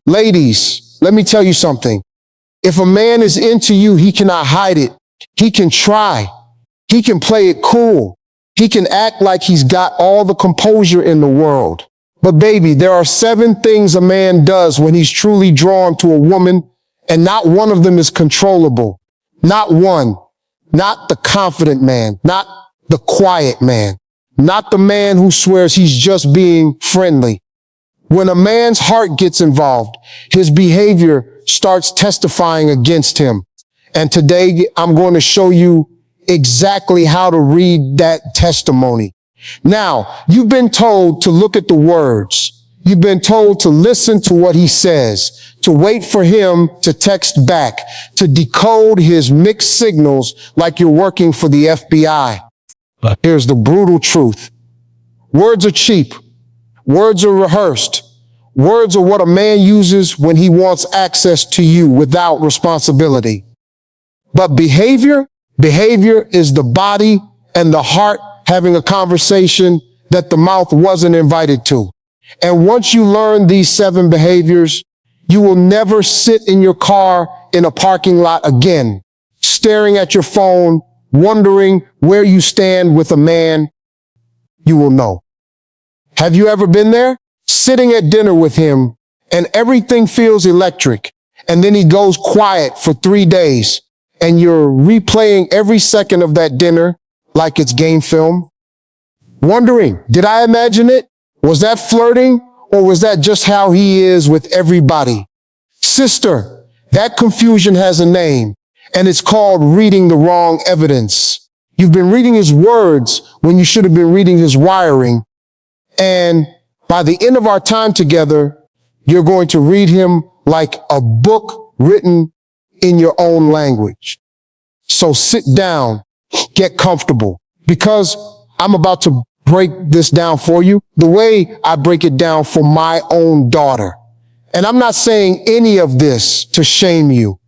Ladies, let me tell you something. If a man is into you, he cannot hide it. He can try. He can play it cool. He can act like he's got all the composure in the world. But baby, there are 7 things a man does when he's truly drawn to a woman, and not one of them is controllable. Not one. Not the confident man. Not the quiet man. Not the man who swears he's just being friendly. When a man's heart gets involved, his behavior starts testifying against him. And today I'm going to show you exactly how to read that testimony. Now, you've been told to look at the words. You've been told to listen to what he says, to wait for him to text back, to decode his mixed signals like you're working for the FBI. But here's the brutal truth. Words are cheap. Words are rehearsed. Words are what a man uses when he wants access to you without responsibility. But behavior is the body and the heart having a conversation that the mouth wasn't invited to. And once you learn these 7 behaviors, you will never sit in your car in a parking lot again, staring at your phone, wondering where you stand with a man you will know. Have you ever been there? Sitting at dinner with him and everything feels electric, and then he goes quiet for 3 days and you're replaying every second of that dinner like it's game film. Wondering, did I imagine it? Was that flirting, or was that just how he is with everybody? Sister, that confusion has a name, and it's called reading the wrong evidence. You've been reading his words when you should have been reading his wiring. And by the end of our time together, you're going to read him like a book written in your own language. So sit down, get comfortable, because I'm about to break this down for you the way I break it down for my own daughter. And I'm not saying any of this to shame you.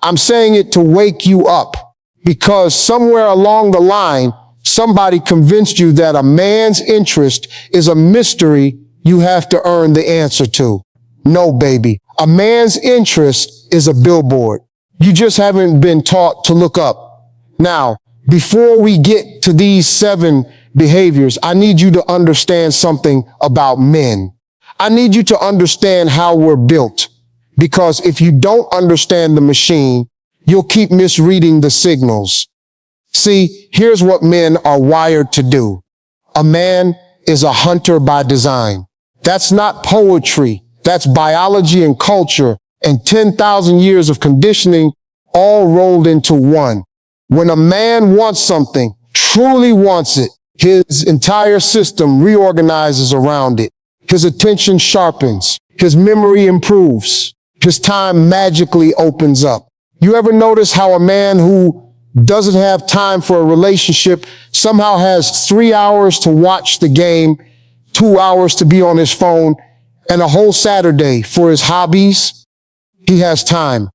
I'm saying it to wake you up, because somewhere along the line, somebody convinced you that a man's interest is a mystery you have to earn the answer to. No, baby. A man's interest is a billboard. You just haven't been taught to look up. Now, before we get to these 7 behaviors, I need you to understand something about men. I need you to understand how we're built, because if you don't understand the machine, you'll keep misreading the signals. See, here's what men are wired to do. A man is a hunter by design. That's not poetry. That's biology and culture and 10,000 years of conditioning all rolled into one. When a man wants something, truly wants it, his entire system reorganizes around it. His attention sharpens. His memory improves. His time magically opens up. You ever notice how a man who doesn't have time for a relationship somehow has 3 hours to watch the game, 2 hours to be on his phone, and a whole Saturday for his hobbies? He has time.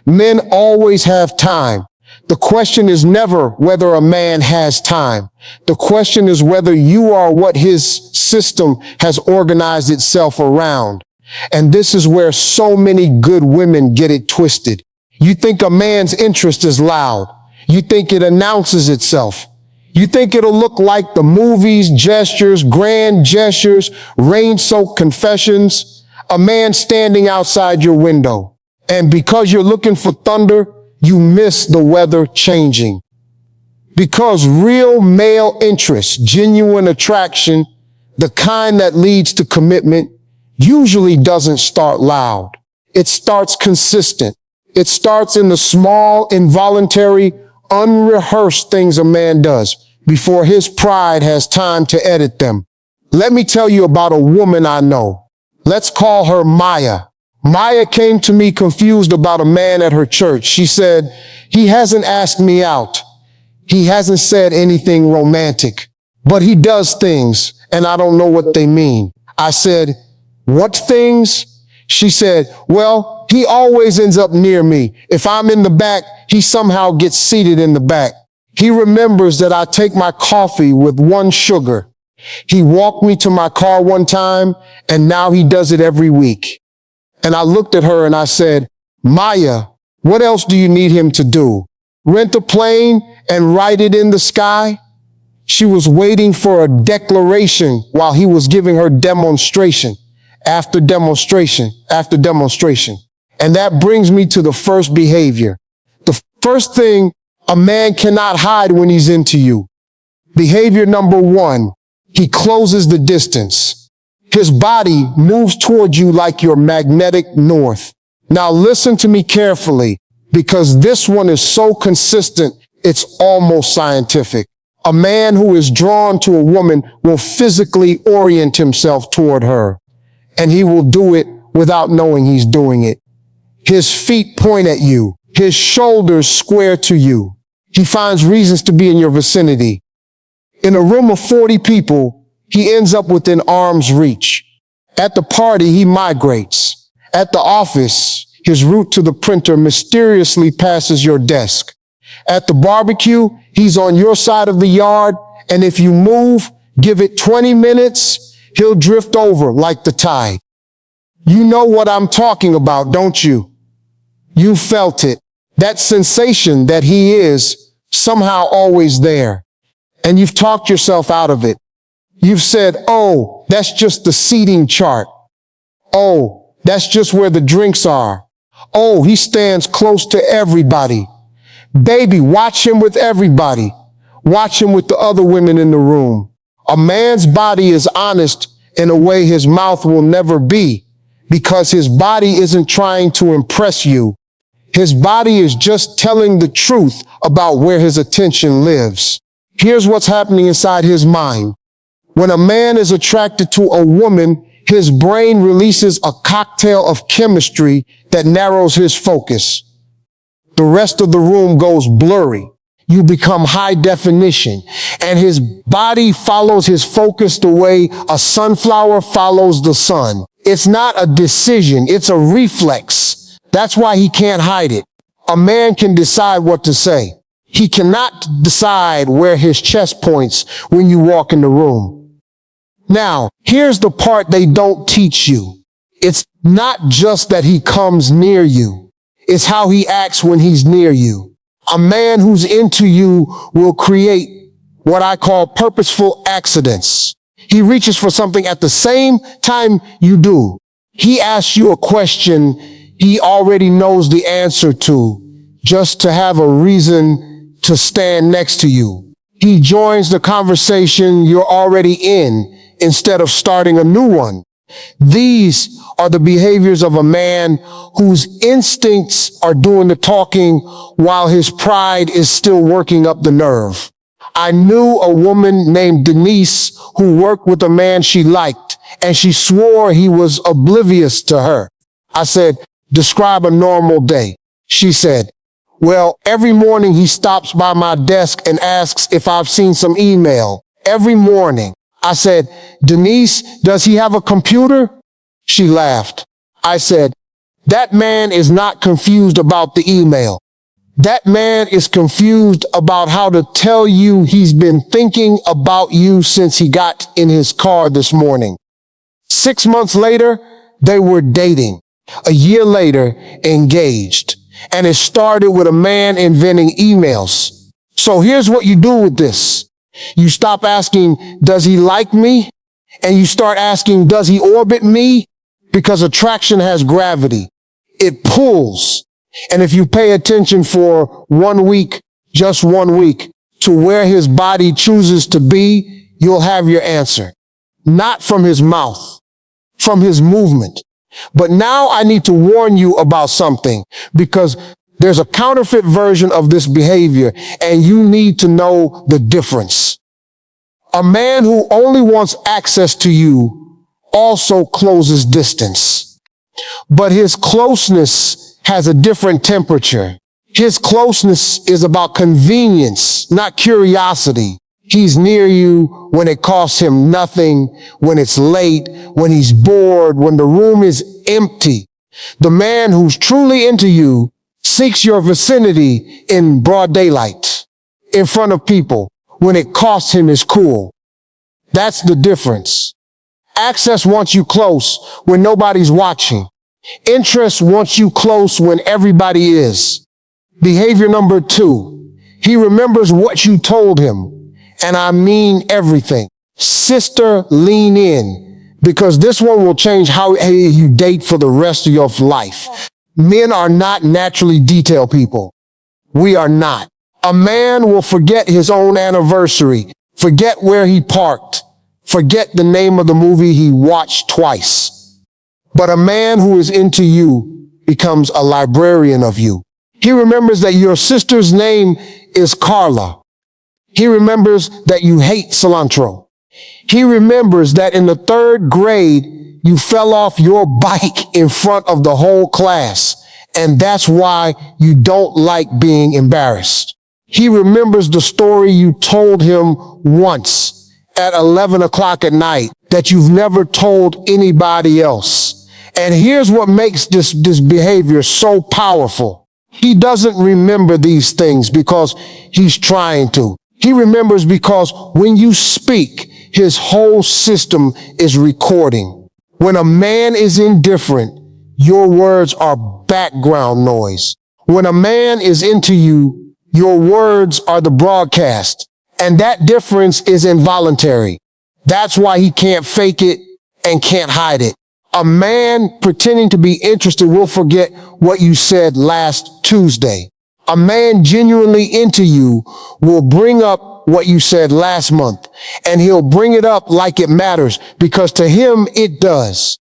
Men always have time. The question is never whether a man has time. The question is whether you are what his system has organized itself around. And this is where so many good women get it twisted. You think a man's interest is loud. You think it announces itself. You think it'll look like the movies, gestures, grand gestures, rain-soaked confessions, a man standing outside your window. And because you're looking for thunder, you miss the weather changing. Because real male interest, genuine attraction, the kind that leads to commitment, usually doesn't start loud. It starts consistent. It starts in the small, involuntary, unrehearsed things a man does before his pride has time to edit them. Let me tell you about a woman I know. Let's call her Maya. Maya came to me confused about a man at her church. She said, "He hasn't asked me out. He hasn't said anything romantic, but he does things, and I don't know what they mean." I said, "What things?" She said, "Well, he always ends up near me. If I'm in the back, he somehow gets seated in the back. He remembers that I take my coffee with 1 sugar. He walked me to my car one time, and now he does it every week." And I looked at her and I said, Maya, what else do you need him to do? Rent a plane and write it in the sky? She was waiting for a declaration while he was giving her demonstration after demonstration after demonstration. And that brings me to the first behavior. The first thing a man cannot hide when he's into you. Behavior number one, he closes the distance. His body moves toward you like your magnetic north. Now listen to me carefully, because this one is so consistent, it's almost scientific. A man who is drawn to a woman will physically orient himself toward her, and he will do it without knowing he's doing it. His feet point at you, his shoulders square to you. He finds reasons to be in your vicinity. In a room of 40 people, he ends up within arm's reach. At the party, he migrates. At the office, his route to the printer mysteriously passes your desk. At the barbecue, he's on your side of the yard, and if you move, give it 20 minutes, he'll drift over like the tide. You know what I'm talking about, don't you? You felt it. That sensation that he is somehow always there. And you've talked yourself out of it. You've said, oh, that's just the seating chart. Oh, that's just where the drinks are. Oh, he stands close to everybody. Baby, watch him with everybody. Watch him with the other women in the room. A man's body is honest in a way his mouth will never be, because his body isn't trying to impress you. His body is just telling the truth about where his attention lives. Here's what's happening inside his mind. When a man is attracted to a woman, his brain releases a cocktail of chemistry that narrows his focus. The rest of the room goes blurry. You become high definition, and his body follows his focus the way a sunflower follows the sun. It's not a decision, it's a reflex. That's why he can't hide it. A man can decide what to say. He cannot decide where his chest points when you walk in the room. Now, here's the part they don't teach you. It's not just that he comes near you. It's how he acts when he's near you. A man who's into you will create what I call purposeful accidents. He reaches for something at the same time you do. He asks you a question he already knows the answer to, just to have a reason to stand next to you. He joins the conversation you're already in instead of starting a new one. These are the behaviors of a man whose instincts are doing the talking while his pride is still working up the nerve. I knew a woman named Denise who worked with a man she liked, and she swore he was oblivious to her. I said, describe a normal day. She said, well, every morning he stops by my desk and asks if I've seen some email. Every morning. I said, Denise, does he have a computer? She laughed. I said, that man is not confused about the email. That man is confused about how to tell you he's been thinking about you since he got in his car this morning. 6 months later, they were dating. A year later, engaged. And it started with a man inventing emails. So here's what you do with this. You stop asking, does he like me? And you start asking, does he orbit me? Because attraction has gravity. It pulls. And if you pay attention for 1 week, just 1 week, to where his body chooses to be, you'll have your answer. Not from his mouth, from his movement. But now I need to warn you about something, because there's a counterfeit version of this behavior, and you need to know the difference. A man who only wants access to you also closes distance. But his closeness has a different temperature. His closeness is about convenience, not curiosity. He's near you when it costs him nothing, when it's late, when he's bored, when the room is empty. The man who's truly into you seeks your vicinity in broad daylight, in front of people, when it costs him his cool. That's the difference. Access wants you close when nobody's watching. Interest wants you close when everybody is. Behavior number 2, he remembers what you told him. And I mean everything. Sister, lean in, because this one will change how you date for the rest of your life. Men are not naturally detail people. We are not. A man will forget his own anniversary, forget where he parked, forget the name of the movie he watched twice. But a man who is into you becomes a librarian of you. He remembers that your sister's name is Carla. He remembers that you hate cilantro. He remembers that in the 3rd grade, you fell off your bike in front of the whole class. And that's why you don't like being embarrassed. He remembers the story you told him once at 11 o'clock at night that you've never told anybody else. And here's what makes this behavior so powerful. He doesn't remember these things because he's trying to. He remembers because when you speak, his whole system is recording. When a man is indifferent, your words are background noise. When a man is into you, your words are the broadcast. And that difference is involuntary. That's why he can't fake it and can't hide it. A man pretending to be interested will forget what you said last Tuesday. A man genuinely into you will bring up what you said last month, and he'll bring it up like it matters, because to him it does.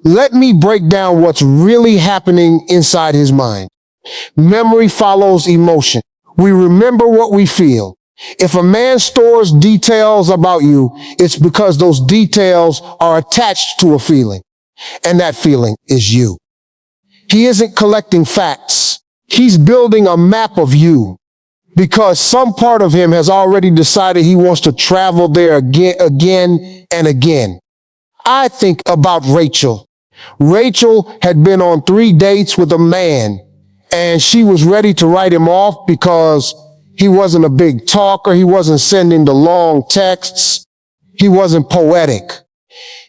Let me break down what's really happening inside his mind. Memory follows emotion. We remember what we feel. If a man stores details about you, it's because those details are attached to a feeling, and that feeling is you. He isn't collecting facts. He's building a map of you, because some part of him has already decided he wants to travel there again and again. I think about Rachel. Rachel had been on 3 dates with a man, and she was ready to write him off because he wasn't a big talker. He wasn't sending the long texts. He wasn't poetic.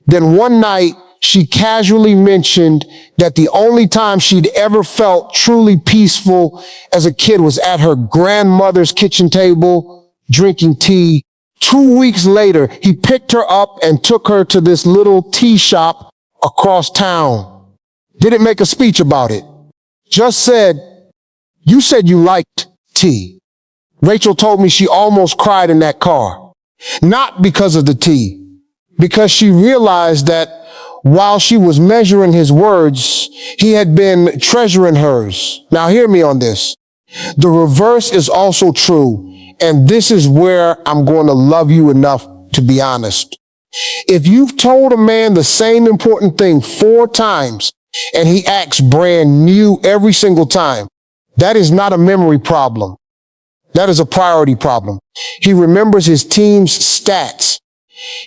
Then one night, she casually mentioned that the only time she'd ever felt truly peaceful as a kid was at her grandmother's kitchen table, drinking tea. 2 weeks later, he picked her up and took her to this little tea shop across town. Didn't make a speech about it. Just said, "You said you liked tea." Rachel told me she almost cried in that car. Not because of the tea, because she realized that while she was measuring his words, he had been treasuring hers. Now hear me on this. The reverse is also true, and this is where I'm going to love you enough to be honest. If you've told a man the same important thing 4 times and he acts brand new every single time, that is not a memory problem. That is a priority problem. He remembers his team's stats.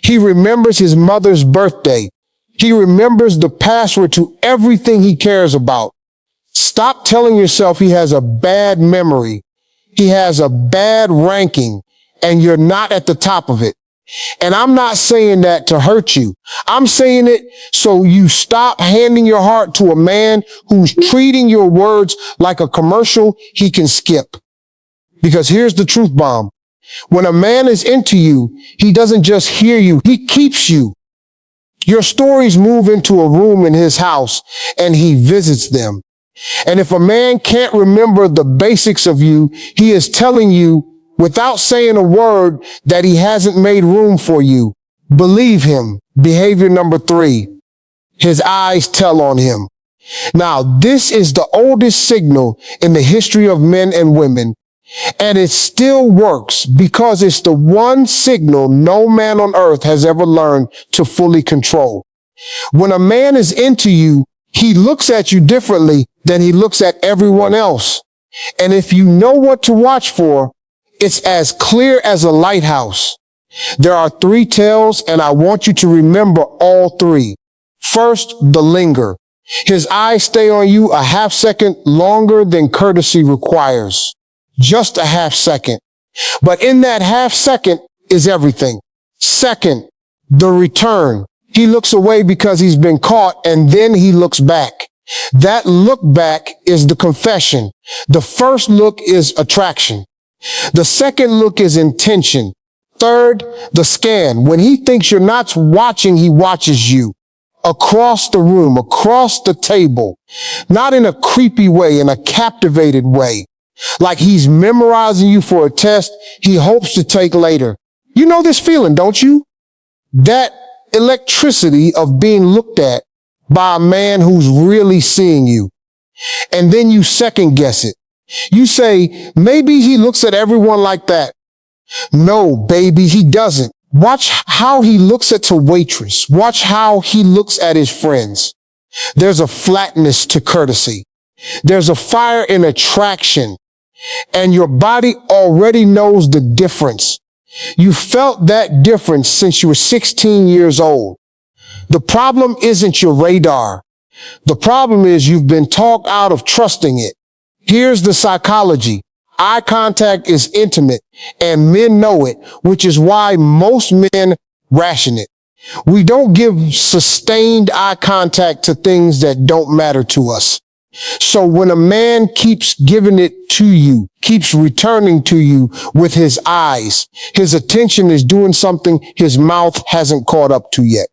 He remembers his mother's birthday. He remembers the password to everything he cares about. Stop telling yourself he has a bad memory. He has a bad ranking, and you're not at the top of it. And I'm not saying that to hurt you. I'm saying it so you stop handing your heart to a man who's treating your words like a commercial he can skip. Because here's the truth bomb. When a man is into you, he doesn't just hear you, he keeps you. Your stories move into a room in his house and he visits them. And if a man can't remember the basics of you, he is telling you without saying a word that he hasn't made room for you. Believe him. Behavior number 3. His eyes tell on him. Now, this is the oldest signal in the history of men and women. And it still works because it's the one signal no man on earth has ever learned to fully control. When a man is into you, he looks at you differently than he looks at everyone else. And if you know what to watch for, it's as clear as a lighthouse. There are 3 tells, and I want you to remember all 3. First, the linger. His eyes stay on you a half second longer than courtesy requires. Just a half second. But in that half second is everything. Second, the return. He looks away because he's been caught, and then he looks back. That look back is the confession. The first look is attraction. The second look is intention. Third, the scan. When he thinks you're not watching, he watches you. Across the room, across the table. Not in a creepy way, in a captivated way. Like he's memorizing you for a test he hopes to take later. You know this feeling, don't you? That electricity of being looked at by a man who's really seeing you. And then you second guess it. You say, maybe he looks at everyone like that. No, baby, he doesn't. Watch how he looks at the waitress. Watch how he looks at his friends. There's a flatness to courtesy. There's a fire in attraction. And your body already knows the difference. You felt that difference since you were 16 years old. The problem isn't your radar. The problem is you've been talked out of trusting it. Here's the psychology. Eye contact is intimate, and men know it, which is why most men ration it. We don't give sustained eye contact to things that don't matter to us. So when a man keeps giving it to you, keeps returning to you with his eyes, his attention is doing something his mouth hasn't caught up to yet.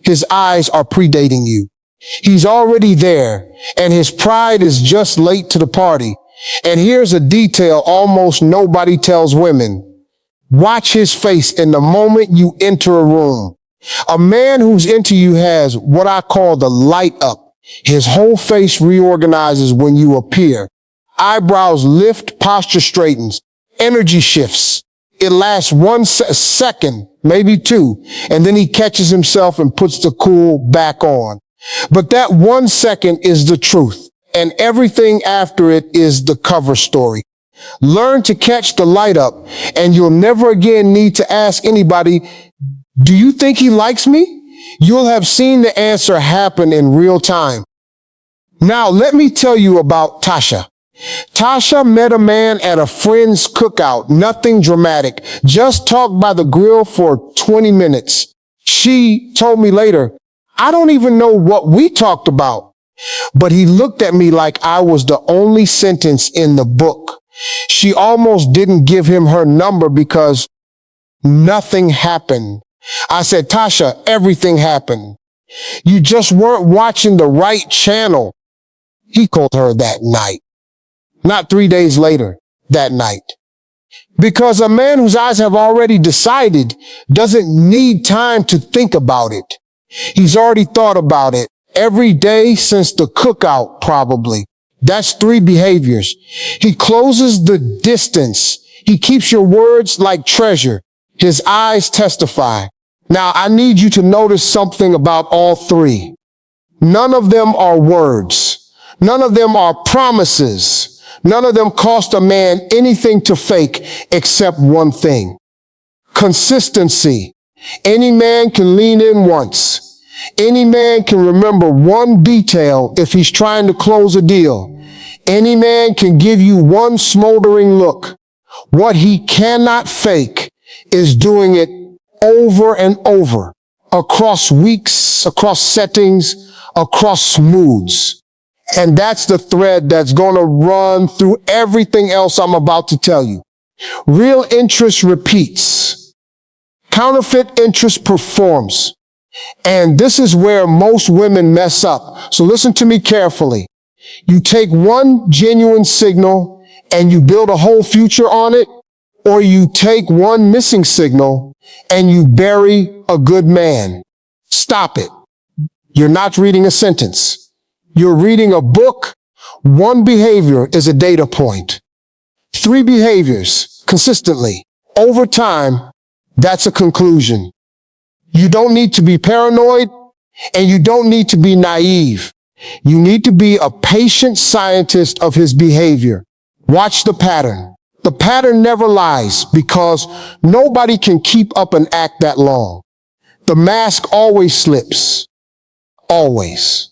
His eyes are predating you. He's already there, and his pride is just late to the party. And here's a detail almost nobody tells women. Watch his face in the moment you enter a room. A man who's into you has what I call the light up. His whole face reorganizes when you appear. Eyebrows lift, posture straightens, energy shifts. It lasts 1 second, maybe 2, and then he catches himself and puts the cool back on. But that 1 second is the truth, and everything after it is the cover story. Learn to catch the light up, and you'll never again need to ask anybody, do you think he likes me? You'll have seen the answer happen in real time. Now, let me tell you about Tasha. Tasha met a man at a friend's cookout, nothing dramatic, just talked by the grill for 20 minutes. She told me later, I don't even know what we talked about, but he looked at me like I was the only sentence in the book. She almost didn't give him her number because nothing happened. I said, Tasha, everything happened. You just weren't watching the right channel. He called her that night. Not 3 days later, that night. Because a man whose eyes have already decided doesn't need time to think about it. He's already thought about it every day since the cookout, probably. That's 3 behaviors. He closes the distance. He keeps your words like treasure. His eyes testify. Now, I need you to notice something about all 3. None of them are words. None of them are promises. None of them cost a man anything to fake except one thing. Consistency. Any man can lean in once. Any man can remember one detail if he's trying to close a deal. Any man can give you one smoldering look. What he cannot fake is doing it over and over, across weeks, across settings, across moods. And that's the thread that's going to run through everything else I'm about to tell you. Real interest repeats. Counterfeit interest performs. And this is where most women mess up. So listen to me carefully. You take one genuine signal and you build a whole future on it, or you take one missing signal and you bury a good man. Stop it. You're not reading a sentence. You're reading a book. One behavior is a data point. 3 behaviors consistently over time, that's a conclusion. You don't need to be paranoid and you don't need to be naive. You need to be a patient scientist of his behavior. Watch the pattern. The pattern never lies because nobody can keep up an act that long. The mask always slips. Always.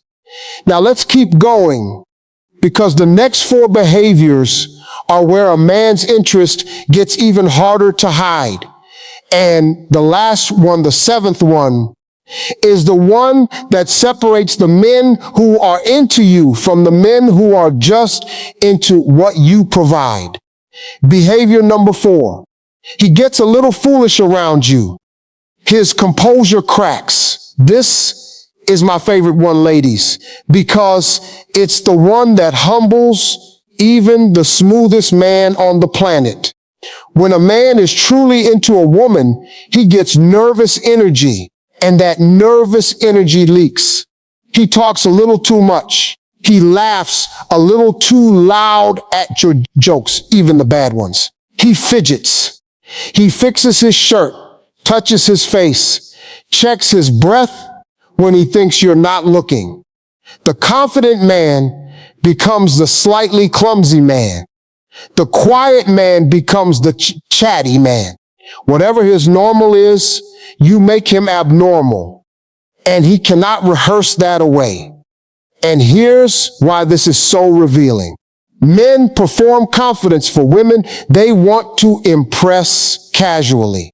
Now let's keep going because the next 4 behaviors are where a man's interest gets even harder to hide. And the last one, the 7th one, is the one that separates the men who are into you from the men who are just into what you provide. Behavior number 4. He gets a little foolish around you. His composure cracks. This is my favorite one, ladies, because it's the one that humbles even the smoothest man on the planet. When a man is truly into a woman, he gets nervous energy, and that nervous energy leaks. He talks a little too much. He laughs a little too loud at your jokes, even the bad ones. He fidgets. He fixes his shirt, touches his face, checks his breath when he thinks you're not looking. The confident man becomes the slightly clumsy man. The quiet man becomes the chatty man. Whatever his normal is, you make him abnormal, and he cannot rehearse that away. And here's why this is so revealing. Men perform confidence for women they want to impress casually.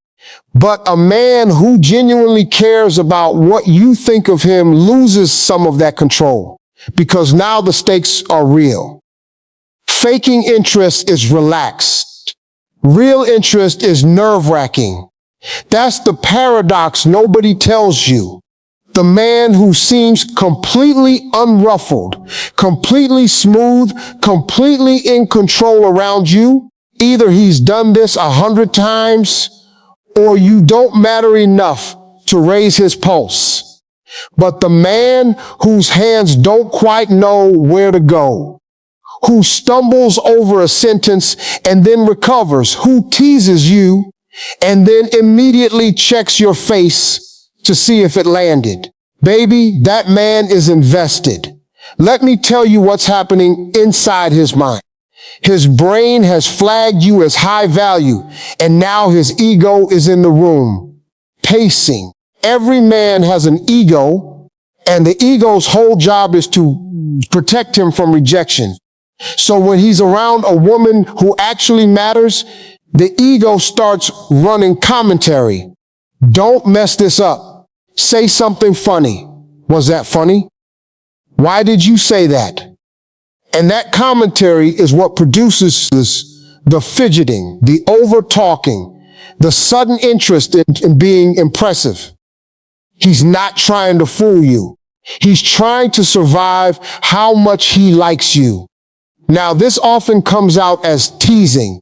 But a man who genuinely cares about what you think of him loses some of that control, because now the stakes are real. Faking interest is relaxed. Real interest is nerve-wracking. That's the paradox nobody tells you. The man who seems completely unruffled, completely smooth, completely in control around you, either he's done this 100 times or you don't matter enough to raise his pulse. But the man whose hands don't quite know where to go, who stumbles over a sentence and then recovers, who teases you and then immediately checks your face to see if it landed. Baby, that man is invested. Let me tell you what's happening inside his mind. His brain has flagged you as high value, and now his ego is in the room, pacing. Every man has an ego, and the ego's whole job is to protect him from rejection. So when he's around a woman who actually matters, the ego starts running commentary. Don't mess this up. Say something funny. Was that funny? Why did you say that? And that commentary is what produces the fidgeting, the over-talking, the sudden interest in being impressive. He's not trying to fool you. He's trying to survive how much he likes you. Now, this often comes out as teasing,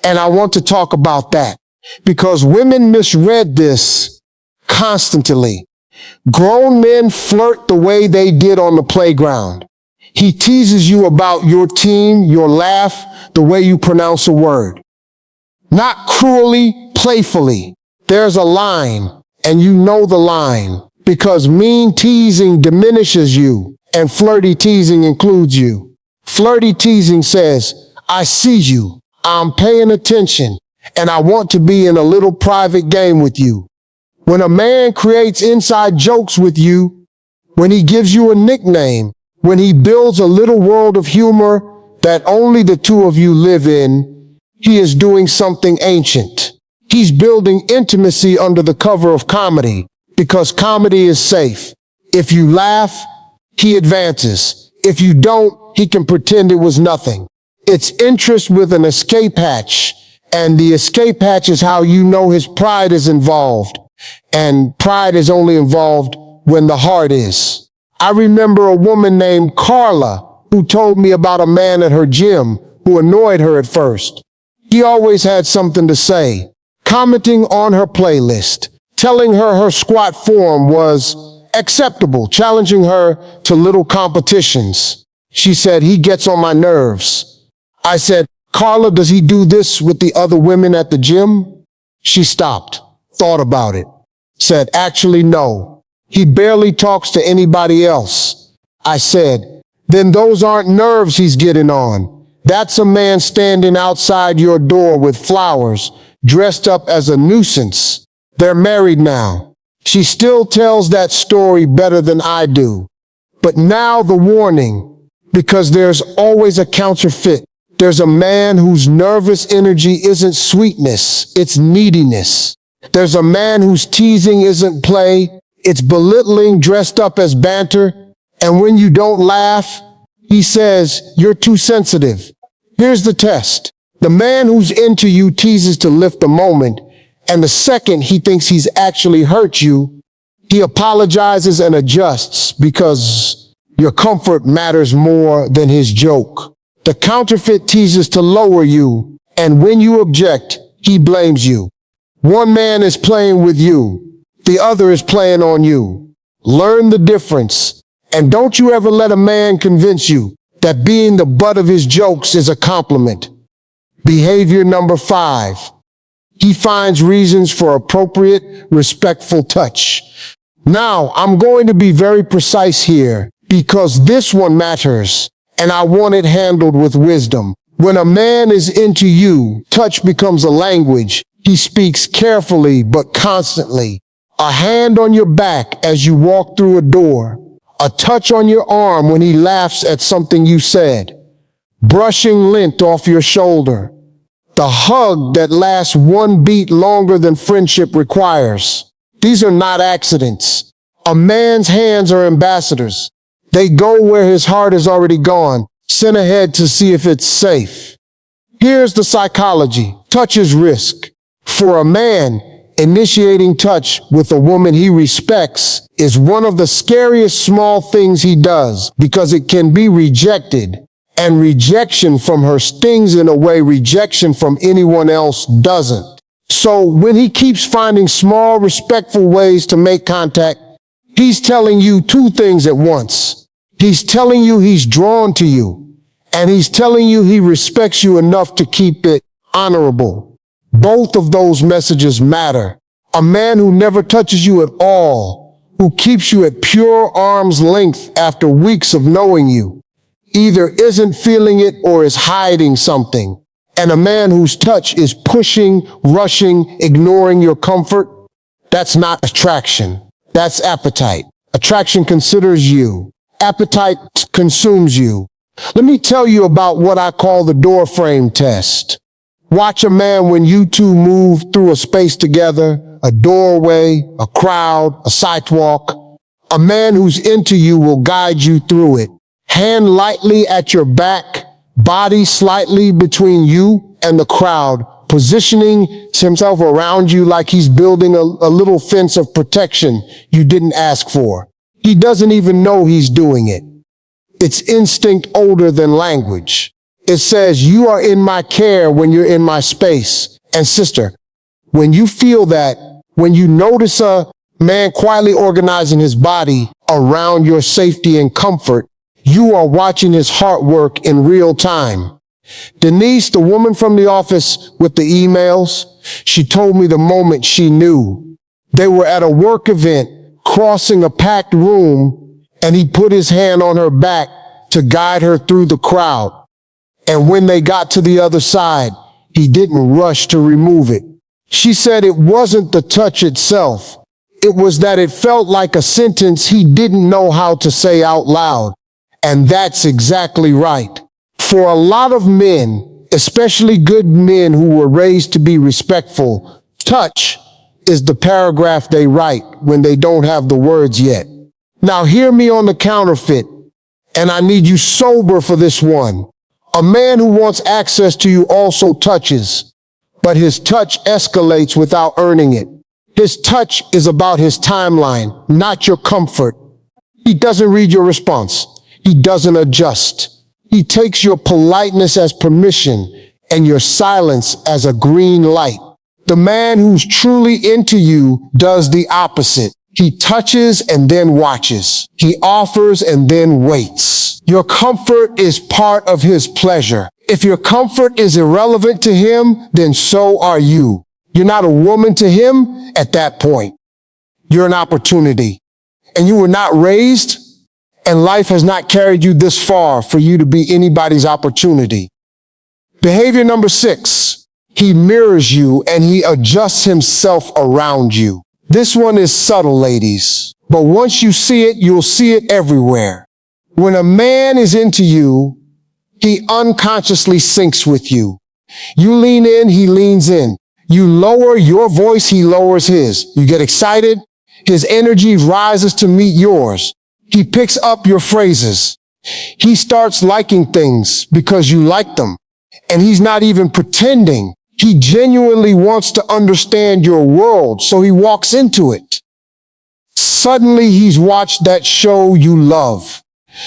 and I want to talk about that because women misread this constantly. Grown men flirt the way they did on the playground. He teases you about your team, your laugh, the way you pronounce a word. Not cruelly, playfully. There's a line, and you know the line, because mean teasing diminishes you, and flirty teasing includes you. Flirty teasing says, I see you, I'm paying attention, and I want to be in a little private game with you. When a man creates inside jokes with you, when he gives you a nickname, when he builds a little world of humor that only the two of you live in, he is doing something ancient. He's building intimacy under the cover of comedy, because comedy is safe. If you laugh, he advances. If you don't, he can pretend it was nothing. It's interest with an escape hatch, and the escape hatch is how you know his pride is involved. And pride is only involved when the heart is. I remember a woman named Carla who told me about a man at her gym who annoyed her at first. He always had something to say, commenting on her playlist, telling her her squat form was acceptable, challenging her to little competitions. She said, he gets on my nerves. I said, Carla, does he do this with the other women at the gym? She stopped, thought about it, said, actually, no. He barely talks to anybody else. I said, then those aren't nerves he's getting on. That's a man standing outside your door with flowers, dressed up as a nuisance. They're married now. She still tells that story better than I do. But now the warning, because there's always a counterfeit. There's a man whose nervous energy isn't sweetness, it's neediness. There's a man whose teasing isn't play, It's belittling dressed up as banter. And when you don't laugh, he says, you're too sensitive. Here's the test. The man who's into you teases to lift the moment, and the second he thinks he's actually hurt you, he apologizes and adjusts because your comfort matters more than his joke. The counterfeit teases to lower you, and when you object, he blames you. One man is playing with you, the other is playing on you. Learn the difference, and don't you ever let a man convince you that being the butt of his jokes is a compliment. Behavior number 5. He finds reasons for appropriate, respectful touch. Now, I'm going to be very precise here because this one matters, and I want it handled with wisdom. When a man is into you, touch becomes a language. He speaks carefully but constantly. A hand on your back as you walk through a door. A touch on your arm when he laughs at something you said. Brushing lint off your shoulder. The hug that lasts one beat longer than friendship requires. These are not accidents. A man's hands are ambassadors. They go where his heart has already gone, sent ahead to see if it's safe. Here's the psychology. Touch is risk. For a man, initiating touch with a woman he respects is one of the scariest small things he does because it can be rejected. And rejection from her stings in a way rejection from anyone else doesn't. So when he keeps finding small, respectful ways to make contact, he's telling you 2 things at once. He's telling you he's drawn to you, and he's telling you he respects you enough to keep it honorable. Both of those messages matter. A man who never touches you at all, who keeps you at pure arm's length after weeks of knowing you, either isn't feeling it or is hiding something. And a man whose touch is pushing, rushing, ignoring your comfort, that's not attraction. That's appetite. Attraction considers you. Appetite consumes you. Let me tell you about what I call the door frame test. Watch a man when you two move through a space together, a doorway, a crowd, a sidewalk. A man who's into you will guide you through it. Hand lightly at your back, body slightly between you and the crowd, positioning himself around you like he's building a little fence of protection you didn't ask for. He doesn't even know he's doing it. It's instinct older than language. It says, you are in my care when you're in my space. And sister, when you feel that, when you notice a man quietly organizing his body around your safety and comfort, you are watching his heart work in real time. Denise, the woman from the office with the emails, she told me the moment she knew. They were at a work event, crossing a packed room, and he put his hand on her back to guide her through the crowd. And when they got to the other side, he didn't rush to remove it. She said it wasn't the touch itself. It was that it felt like a sentence he didn't know how to say out loud. And that's exactly right. For a lot of men, especially good men who were raised to be respectful, touch is the paragraph they write when they don't have the words yet. Now hear me on the counterfeit, and I need you sober for this one. A man who wants access to you also touches, but his touch escalates without earning it. His touch is about his timeline, not your comfort. He doesn't read your response. He doesn't adjust. He takes your politeness as permission and your silence as a green light. The man who's truly into you does the opposite. He touches and then watches. He offers and then waits. Your comfort is part of his pleasure. If your comfort is irrelevant to him, then so are you. You're not a woman to him at that point. You're an opportunity. And you were not raised, and life has not carried you this far for you to be anybody's opportunity. Behavior number 6. He mirrors you and he adjusts himself around you. This one is subtle, ladies, but once you see it, you'll see it everywhere. When a man is into you, he unconsciously syncs with you. You lean in, he leans in. You lower your voice, he lowers his. You get excited, His energy rises to meet yours. He picks up your phrases. He starts liking things because you like them. And he's not even pretending. He genuinely wants to understand your world, so he walks into it. Suddenly, he's watched that show you love.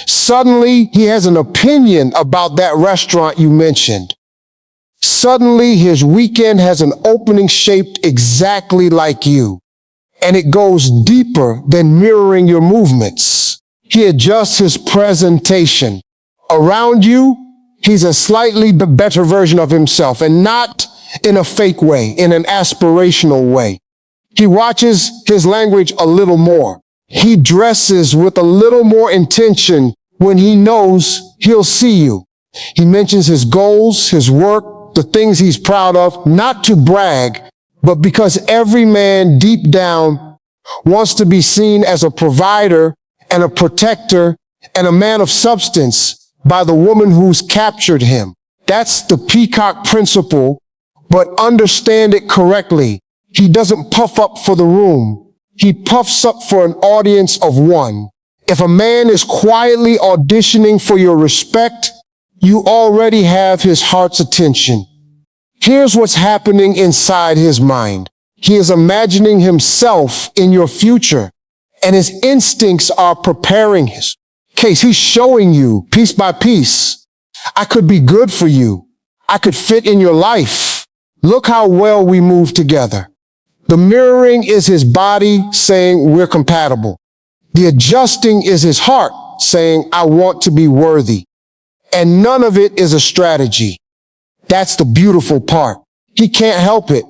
Suddenly, he has an opinion about that restaurant you mentioned. Suddenly, his weekend has an opening shaped exactly like you. And it goes deeper than mirroring your movements. He adjusts his presentation. Around you, he's a slightly better version of himself, and not in a fake way, in an aspirational way. He watches his language a little more. He dresses with a little more intention when he knows he'll see you. He mentions his goals, his work, the things he's proud of, not to brag, but because every man deep down wants to be seen as a provider and a protector and a man of substance by the woman who's captured him. That's the peacock principle, but understand it correctly. He doesn't puff up for the room. He puffs up for an audience of one. If a man is quietly auditioning for your respect, you already have his heart's attention. Here's what's happening inside his mind. He is imagining himself in your future, and his instincts are preparing his case. He's showing you piece by piece. I could be good for you. I could fit in your life. Look how well we move together. The mirroring is his body saying we're compatible. The adjusting is his heart saying I want to be worthy. And none of it is a strategy. That's the beautiful part. He can't help it.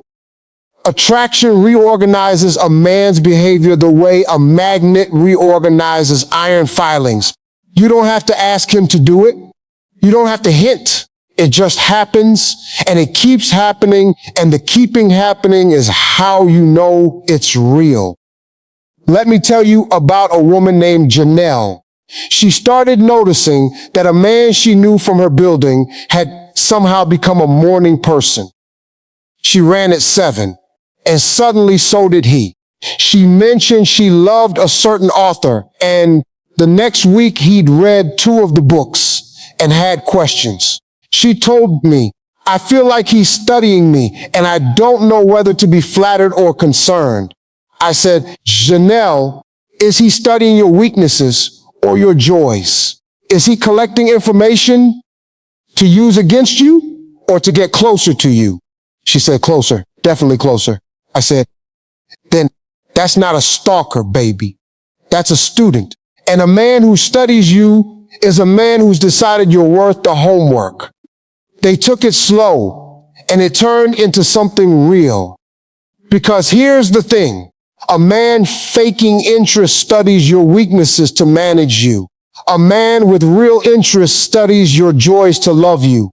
Attraction reorganizes a man's behavior the way a magnet reorganizes iron filings. You don't have to ask him to do it. You don't have to hint. It just happens, and it keeps happening, and the keeping happening is how you know it's real. Let me tell you about a woman named Janelle. She started noticing that a man she knew from her building had somehow become a morning person. She ran at 7, and suddenly so did he. She mentioned she loved a certain author, and the next week he'd read 2 of the books and had questions. She told me, I feel like he's studying me, and I don't know whether to be flattered or concerned. I said, Janelle, is he studying your weaknesses or your joys? Is he collecting information to use against you or to get closer to you? She said, closer, definitely closer. I said, then that's not a stalker, baby. That's a student. And a man who studies you is a man who's decided you're worth the homework. They took it slow, and it turned into something real. Because here's the thing. A man faking interest studies your weaknesses to manage you. A man with real interest studies your joys to love you.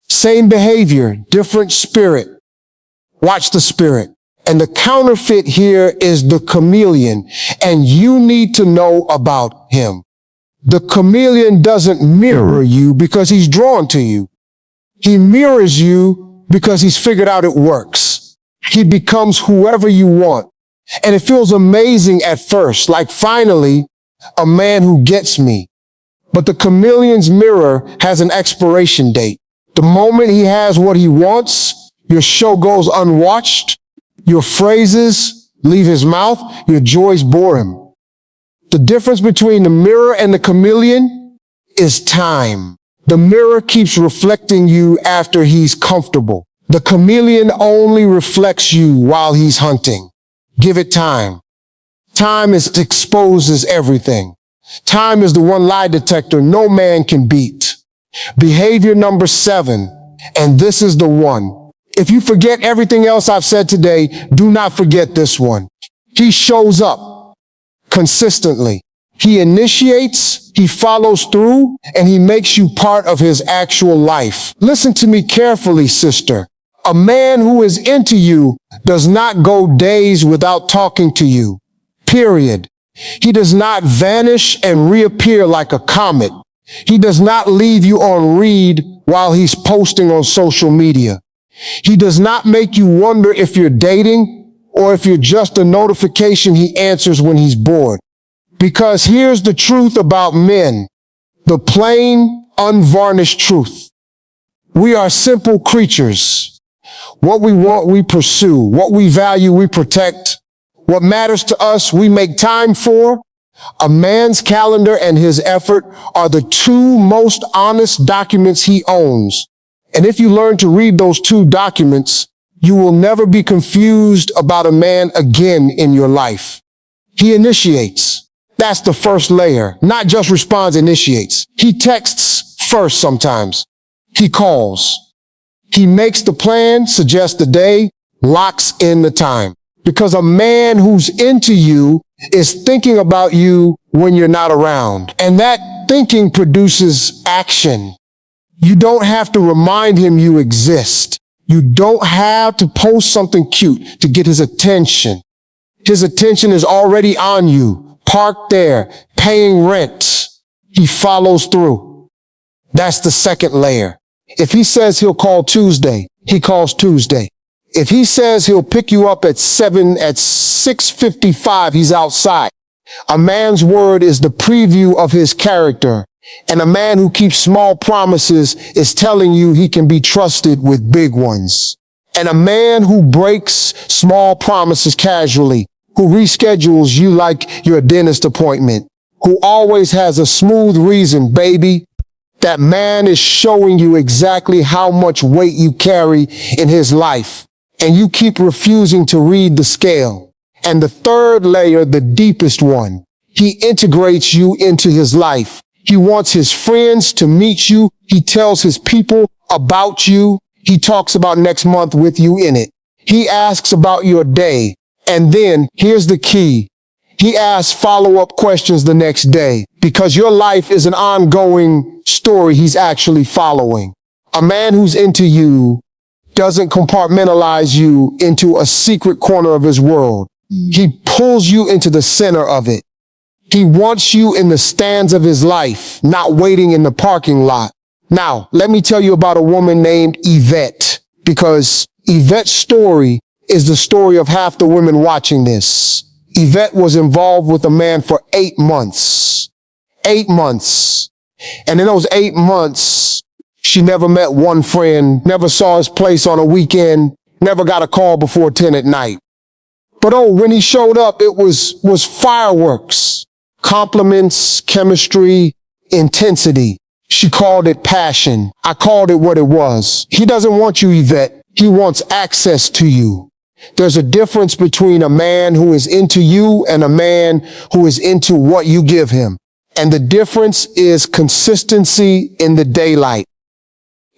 Same behavior, different spirit. Watch the spirit. And the counterfeit here is the chameleon, and you need to know about him. The chameleon doesn't mirror you because he's drawn to you. He mirrors you because he's figured out it works. He becomes whoever you want. And it feels amazing at first, like finally, a man who gets me. But the chameleon's mirror has an expiration date. The moment he has what he wants, your show goes unwatched, your phrases leave his mouth, your joys bore him. The difference between the mirror and the chameleon is time. The mirror keeps reflecting you after he's comfortable. The chameleon only reflects you while he's hunting. Give it time. Time exposes everything. Time is the one lie detector no man can beat. Behavior number 7, and this is the one. If you forget everything else I've said today, do not forget this one. He shows up consistently. He initiates, he follows through, and he makes you part of his actual life. Listen to me carefully, sister. A man who is into you does not go days without talking to you. Period. He does not vanish and reappear like a comet. He does not leave you on read while he's posting on social media. He does not make you wonder if you're dating or if you're just a notification he answers when he's bored. Because here's the truth about men, the plain, unvarnished truth. We are simple creatures. What we want, we pursue. What we value, we protect. What matters to us, we make time for. A man's calendar and his effort are the two most honest documents he owns. And if you learn to read those two documents, you will never be confused about a man again in your life. He initiates. That's the first layer. Not just responds, initiates. He texts first sometimes. He calls. He makes the plan, suggests the day, locks in the time. Because a man who's into you is thinking about you when you're not around. And that thinking produces action. You don't have to remind him you exist. You don't have to post something cute to get his attention. His attention is already on you, parked there, paying rent. He follows through. That's the second layer. If he says he'll call Tuesday, he calls Tuesday. If he says he'll pick you up at 6:55, he's outside. A man's word is the preview of his character. And a man who keeps small promises is telling you he can be trusted with big ones. And a man who breaks small promises casually, who reschedules you like your dentist appointment, who always has a smooth reason, baby, that man is showing you exactly how much weight you carry in his life. And you keep refusing to read the scale. And the third layer, the deepest one, he integrates you into his life. He wants his friends to meet you. He tells his people about you. He talks about next month with you in it. He asks about your day. And then, here's the key. He asks follow-up questions the next day because your life is an ongoing story he's actually following. A man who's into you doesn't compartmentalize you into a secret corner of his world. He pulls you into the center of it. He wants you in the stands of his life, not waiting in the parking lot. Now, let me tell you about a woman named Yvette, because Yvette's story is the story of half the women watching this. Yvette was involved with a man for 8 months. 8 months. And in those 8 months, she never met one friend, never saw his place on a weekend, never got a call before 10 at night. But when he showed up, it was fireworks, compliments, chemistry, intensity. She called it passion. I called it what it was. He doesn't want you, Yvette. He wants access to you. There's a difference between a man who is into you and a man who is into what you give him. And the difference is consistency in the daylight.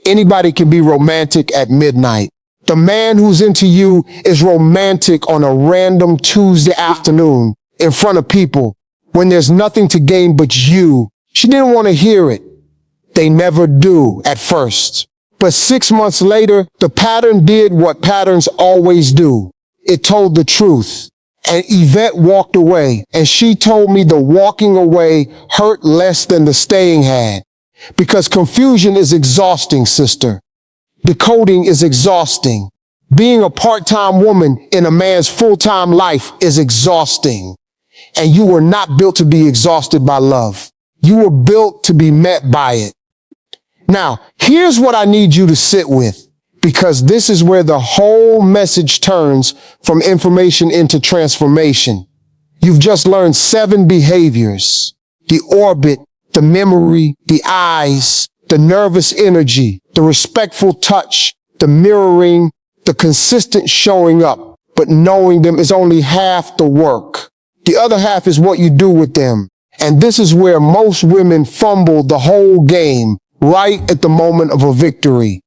Anybody can be romantic at midnight. The man who's into you is romantic on a random Tuesday afternoon in front of people when there's nothing to gain but you. She didn't want to hear it. They never do at first. But 6 months later, the pattern did what patterns always do. It told the truth. And Yvette walked away. And she told me the walking away hurt less than the staying had. Because confusion is exhausting, sister. Decoding is exhausting. Being a part-time woman in a man's full-time life is exhausting. And you were not built to be exhausted by love. You were built to be met by it. Now, here's what I need you to sit with, because this is where the whole message turns from information into transformation. You've just learned 7 behaviors: the orbit, the memory, the eyes, the nervous energy, the respectful touch, the mirroring, the consistent showing up. But knowing them is only half the work. The other half is what you do with them. And this is where most women fumble the whole game, right at the moment of a victory.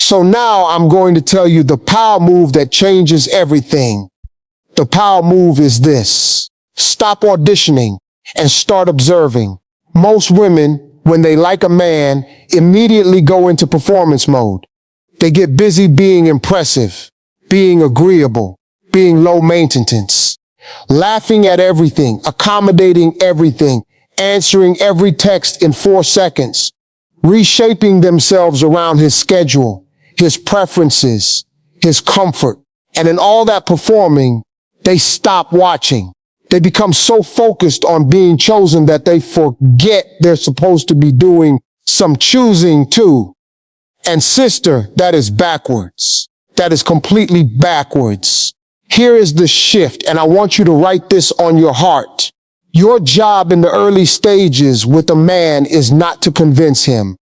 So now I'm going to tell you the power move that changes everything. The power move is this: stop auditioning and start observing. Most women, when they like a man, immediately go into performance mode. They get busy being impressive, being agreeable, being low maintenance, laughing at everything, accommodating everything, answering every text in 4 seconds, reshaping themselves around his schedule, his preferences, his comfort. And in all that performing, They stop watching. They become so focused on being chosen that they forget they're supposed to be doing some choosing too. And sister, that is backwards. That is completely backwards. Here is the shift, and I want you to write this on your heart. Your job in the early stages with a man is not to convince him.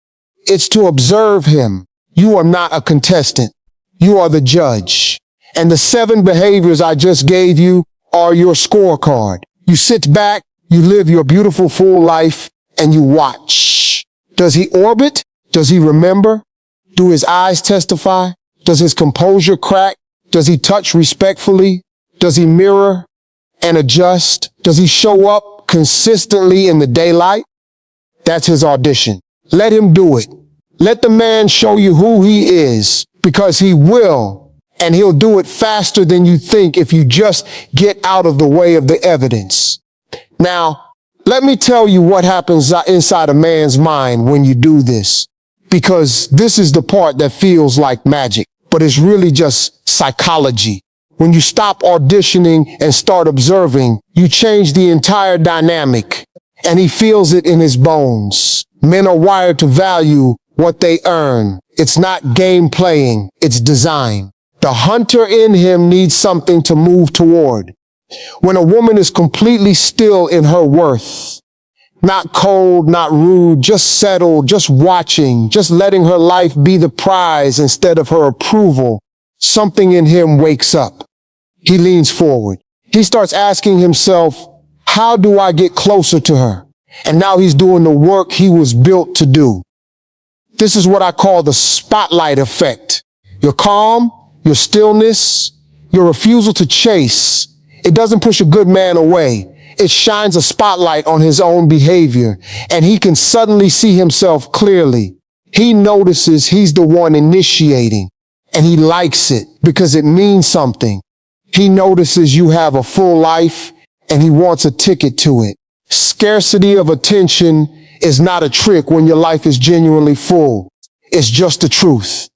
It's to observe him. You are not a contestant. You are the judge. And the 7 behaviors I just gave you are your scorecard. You sit back, you live your beautiful full life, and you watch. Does he orbit? Does he remember? Do his eyes testify? Does his composure crack? Does he touch respectfully? Does he mirror and adjust? Does he show up consistently in the daylight? That's his audition. Let him do it. Let the man show you who he is, because he will, and he'll do it faster than you think if you just get out of the way of the evidence. Now, let me tell you what happens inside a man's mind when you do this, because this is the part that feels like magic, but it's really just psychology. When you stop auditioning and start observing, you change the entire dynamic, and he feels it in his bones. Men are wired to value what they earn. It's not game playing, it's design. The hunter in him needs something to move toward. When a woman is completely still in her worth, not cold, not rude, just settled, just watching, just letting her life be the prize instead of her approval, something in him wakes up. He leans forward. He starts asking himself, how do I get closer to her? And now he's doing the work he was built to do. This is what I call the spotlight effect. Your calm, your stillness, your refusal to chase. It doesn't push a good man away. It shines a spotlight on his own behavior, and he can suddenly see himself clearly. He notices he's the one initiating, and he likes it because it means something. He notices you have a full life, and he wants a ticket to it. Scarcity of attention is not a trick when your life is genuinely full. It's just the truth.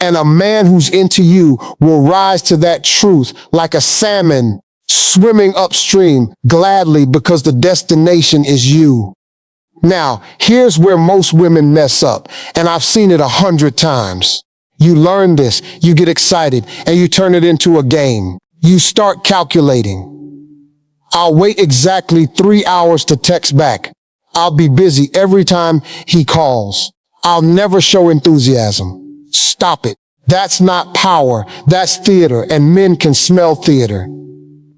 And a man who's into you will rise to that truth like a salmon swimming upstream gladly because the destination is you. Now, here's where most women mess up, and I've seen it 100 times. You learn this, you get excited, and you turn it into a game. You start calculating. I'll wait exactly 3 hours to text back. I'll be busy every time he calls. I'll never show enthusiasm. Stop it. That's not power. That's theater, and men can smell theater.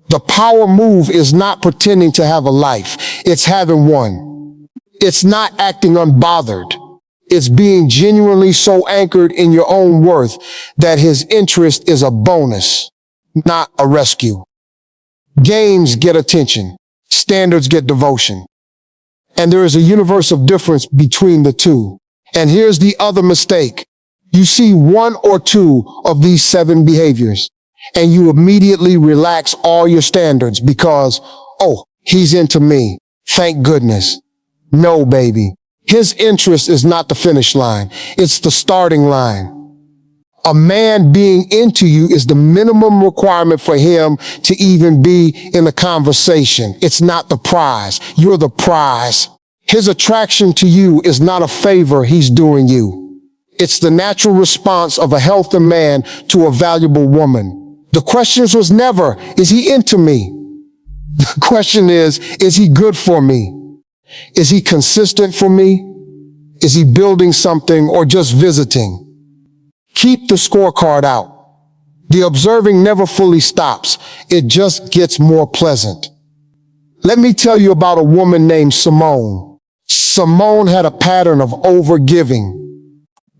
The power move is not pretending to have a life. It's having one. It's not acting unbothered. It's being genuinely so anchored in your own worth that his interest is a bonus, not a rescue. Games get attention. Standards get devotion. And there is a universe of difference between the two. And here's the other mistake. You see 1 or 2 of these 7 behaviors, and you immediately relax all your standards because, oh, he's into me. Thank goodness. No, baby. His interest is not the finish line. It's the starting line. A man being into you is the minimum requirement for him to even be in the conversation. It's not the prize. You're the prize. His attraction to you is not a favor he's doing you. It's the natural response of a healthy man to a valuable woman. The question was never, is he into me? The question is he good for me? Is he consistent for me? Is he building something or just visiting? Keep the scorecard out. The observing never fully stops. It just gets more pleasant. Let me tell you about a woman named Simone. Simone had a pattern of overgiving.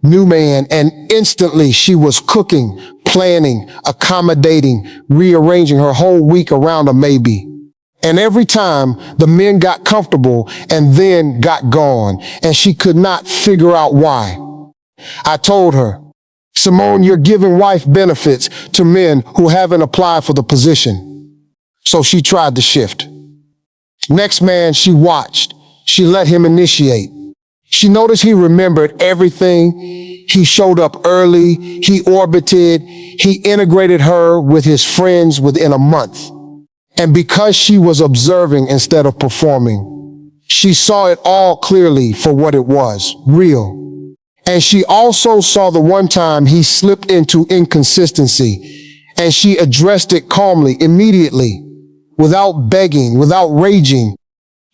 New man, and instantly she was cooking, planning, accommodating, rearranging her whole week around a maybe. And every time the men got comfortable and then got gone, and she could not figure out why. I told her, Simone, you're giving wife benefits to men who haven't applied for the position. So she tried to shift. Next man she watched, she let him initiate. She noticed he remembered everything. He showed up early. He orbited. He integrated her with his friends within a month. And because she was observing instead of performing, she saw it all clearly for what it was, real. And she also saw the one time he slipped into inconsistency, and she addressed it calmly, immediately, without begging, without raging.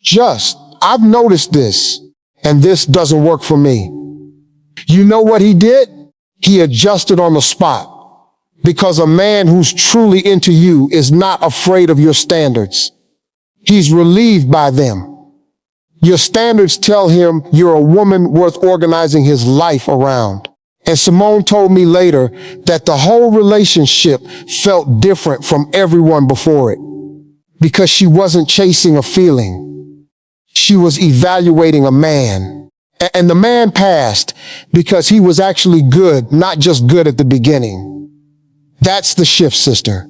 Just, I've noticed this, and this doesn't work for me. You know what he did? He adjusted on the spot. Because a man who's truly into you is not afraid of your standards. He's relieved by them. Your standards tell him you're a woman worth organizing his life around. And Simone told me later that the whole relationship felt different from everyone before it. Because she wasn't chasing a feeling. She was evaluating a man. And the man passed because he was actually good, not just good at the beginning. That's the shift, sister.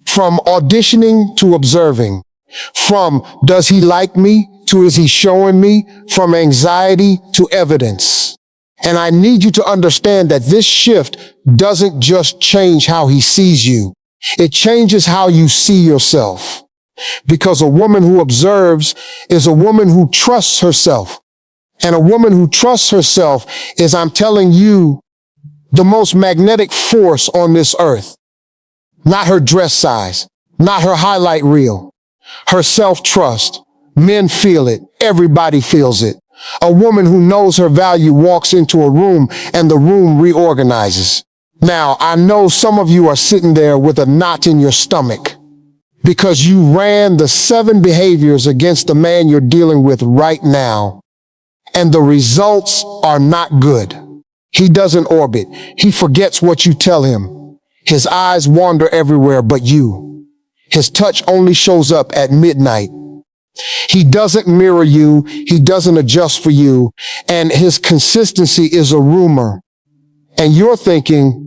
From auditioning to observing. From does he like me to is he showing me? From anxiety to evidence. And I need you to understand that this shift doesn't just change how he sees you. It changes how you see yourself. Because a woman who observes is a woman who trusts herself. And a woman who trusts herself is, I'm telling you, the most magnetic force on this earth. Not her dress size, not her highlight reel, her self-trust. Men feel it. Everybody feels it. A woman who knows her value walks into a room and the room reorganizes. Now, I know some of you are sitting there with a knot in your stomach because you ran the 7 behaviors against the man you're dealing with right now, and the results are not good. He doesn't orbit. He forgets what you tell him. His eyes wander everywhere but you. His touch only shows up at midnight. He doesn't mirror you. He doesn't adjust for you. And his consistency is a rumor. And you're thinking,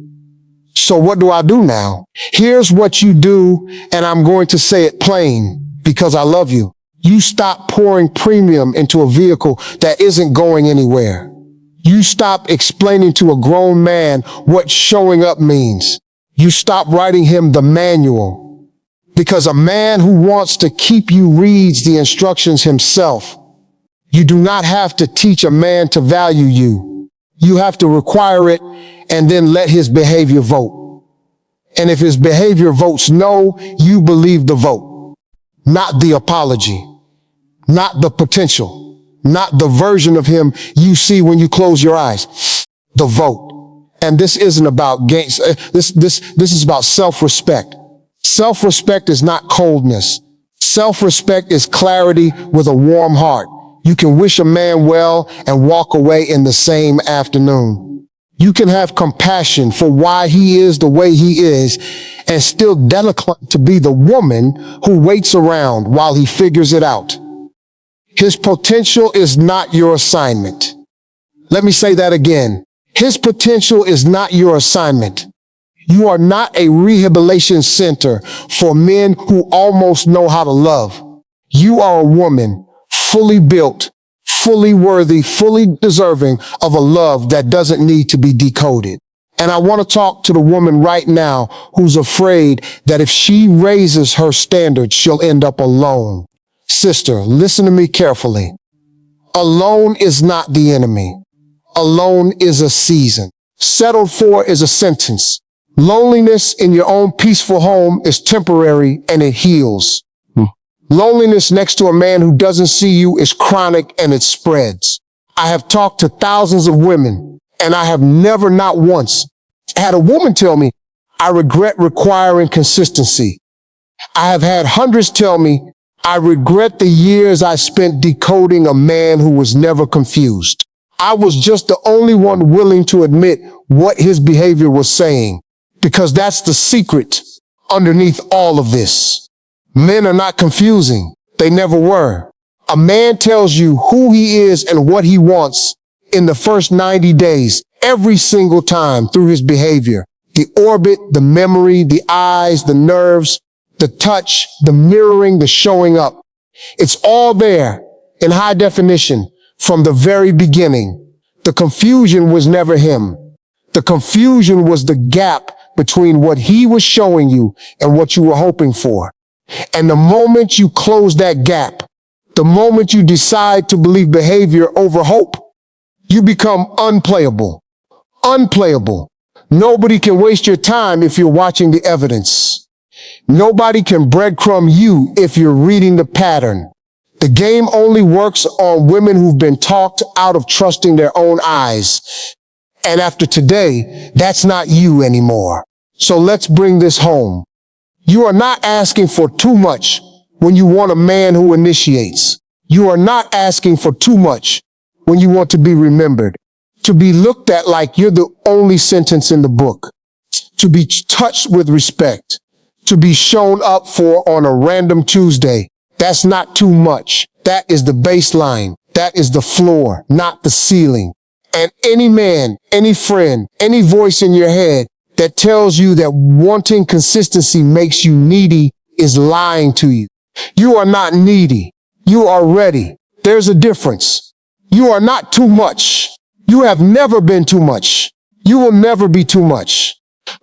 so what do I do now? Here's what you do, and I'm going to say it plain because I love you. You stop pouring premium into a vehicle that isn't going anywhere. You stop explaining to a grown man what showing up means. You stop writing him the manual. Because a man who wants to keep you reads the instructions himself. You do not have to teach a man to value you. You have to require it and then let his behavior vote. And if his behavior votes no, you believe the vote. Not the apology. Not the potential. Not the version of him you see when you close your eyes. The vote. And this isn't about games. This is about self-respect. Self-respect is not coldness. Self-respect is clarity with a warm heart. You can wish a man well and walk away in the same afternoon. You can have compassion for why he is the way he is and still decline to be the woman who waits around while he figures it out. His potential is not your assignment. Let me say that again. His potential is not your assignment. You are not a rehabilitation center for men who almost know how to love. You are a woman fully built, fully worthy, fully deserving of a love that doesn't need to be decoded. And I want to talk to the woman right now who's afraid that if she raises her standards, she'll end up alone. Sister, listen to me carefully. Alone is not the enemy. Alone is a season. Settled for is a sentence. Loneliness in your own peaceful home is temporary and it heals. Loneliness next to a man who doesn't see you is chronic and it spreads. I have talked to thousands of women and I have never, not once, had a woman tell me, I regret requiring consistency. I have had hundreds tell me, I regret the years I spent decoding a man who was never confused. I was just the only one willing to admit what his behavior was saying, because that's the secret underneath all of this. Men are not confusing. They never were. A man tells you who he is and what he wants in the first 90 days, every single time through his behavior. The orbit, the memory, the eyes, the nerves, the touch, the mirroring, the showing up. It's all there in high definition from the very beginning. The confusion was never him. The confusion was the gap between what he was showing you and what you were hoping for. And the moment you close that gap, the moment you decide to believe behavior over hope, you become unplayable. Unplayable. Nobody can waste your time if you're watching the evidence. Nobody can breadcrumb you if you're reading the pattern. The game only works on women who've been talked out of trusting their own eyes. And after today, that's not you anymore. So let's bring this home. You are not asking for too much when you want a man who initiates. You are not asking for too much when you want to be remembered, to be looked at like you're the only sentence in the book, to be touched with respect, to be shown up for on a random Tuesday. That's not too much. That is the baseline. That is the floor, not the ceiling. And any man, any friend, any voice in your head that tells you that wanting consistency makes you needy is lying to you. You are not needy. You are ready. There's a difference. You are not too much. You have never been too much. You will never be too much.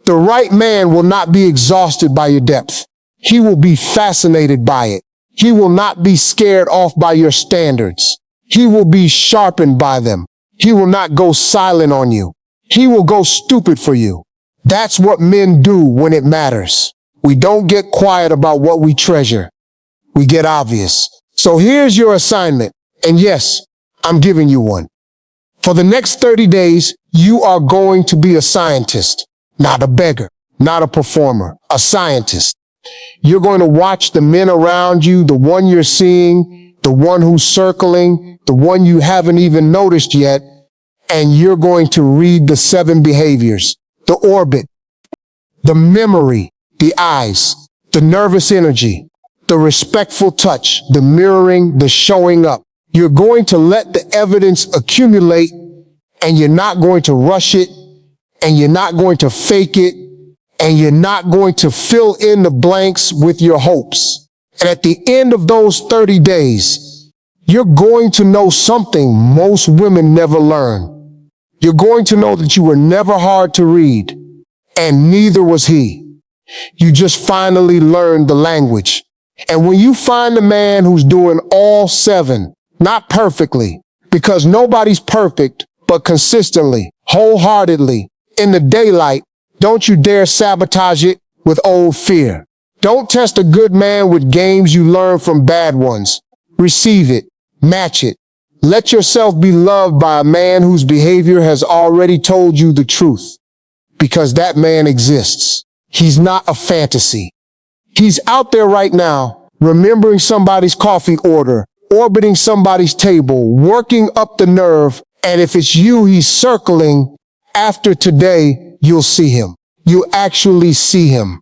The right man will not be exhausted by your depth. He will be fascinated by it. He will not be scared off by your standards. He will be sharpened by them. He will not go silent on you. He will go stupid for you. That's what men do when it matters. We don't get quiet about what we treasure. We get obvious. So here's your assignment. And yes, I'm giving you one. For the next 30 days, you are going to be a scientist, not a beggar, not a performer, a scientist. You're going to watch the men around you, the one you're seeing, the one who's circling, the one you haven't even noticed yet, and you're going to read the 7 behaviors, the orbit, the memory, the eyes, the nervous energy, the respectful touch, the mirroring, the showing up. You're going to let the evidence accumulate, and you're not going to rush it, and you're not going to fake it, and you're not going to fill in the blanks with your hopes. And at the end of those 30 days, you're going to know something most women never learn. You're going to know that you were never hard to read, and neither was he. You just finally learned the language. And when you find a man who's doing all 7, not perfectly, because nobody's perfect, but consistently, wholeheartedly, in the daylight, don't you dare sabotage it with old fear. Don't test a good man with games you learn from bad ones. Receive it. Match it. Let yourself be loved by a man whose behavior has already told you the truth. Because that man exists. He's not a fantasy. He's out there right now, remembering somebody's coffee order, orbiting somebody's table, working up the nerve, and if it's you he's circling, after today, you'll see him. You actually see him.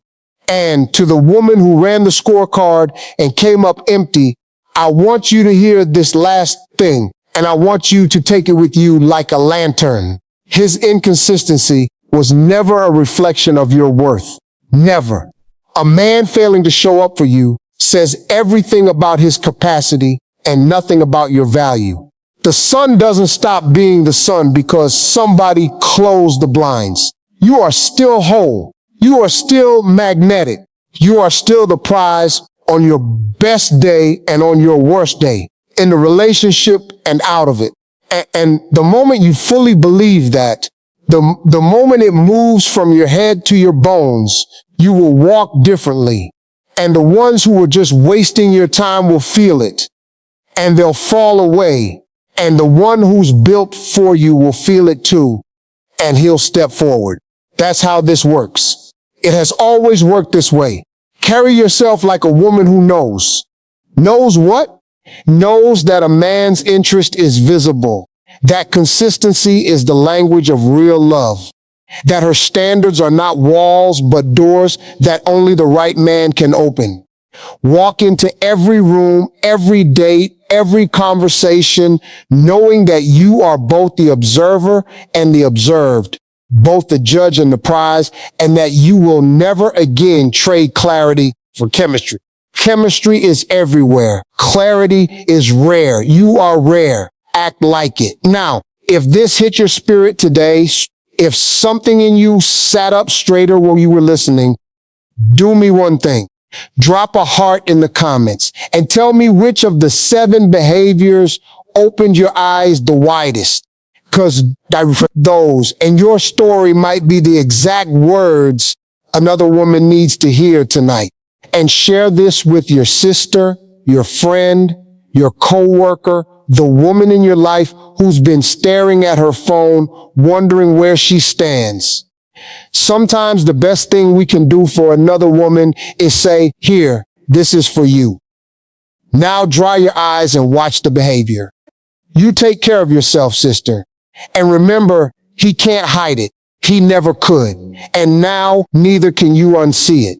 And to the woman who ran the scorecard and came up empty, I want you to hear this last thing, and I want you to take it with you like a lantern. His inconsistency was never a reflection of your worth. Never. A man failing to show up for you says everything about his capacity and nothing about your value. The sun doesn't stop being the sun because somebody closed the blinds. You are still whole. You are still magnetic. You are still the prize on your best day and on your worst day, in the relationship and out of it. And the moment you fully believe that, the moment it moves from your head to your bones, you will walk differently. And the ones who are just wasting your time will feel it, and they'll fall away. And the one who's built for you will feel it too, and he'll step forward. That's how this works. It has always worked this way. Carry yourself like a woman who knows. Knows what? Knows that a man's interest is visible. That consistency is the language of real love. That her standards are not walls, but doors that only the right man can open. Walk into every room, every date, every conversation, knowing that you are both the observer and the observed, both the judge and the prize, and that you will never again trade clarity for chemistry. Chemistry is everywhere. Clarity is rare. You are rare. Act like it. Now, if this hit your spirit today, if something in you sat up straighter while you were listening, do me one thing. Drop a heart in the comments and tell me which of the 7 behaviors opened your eyes the widest. Because those and your story might be the exact words another woman needs to hear tonight. And share this with your sister, your friend, your coworker, the woman in your life who's been staring at her phone, wondering where she stands. Sometimes the best thing we can do for another woman is say, here, this is for you. Now dry your eyes and watch the behavior. You take care of yourself, sister. And remember, he can't hide it. He never could. And now neither can you unsee it.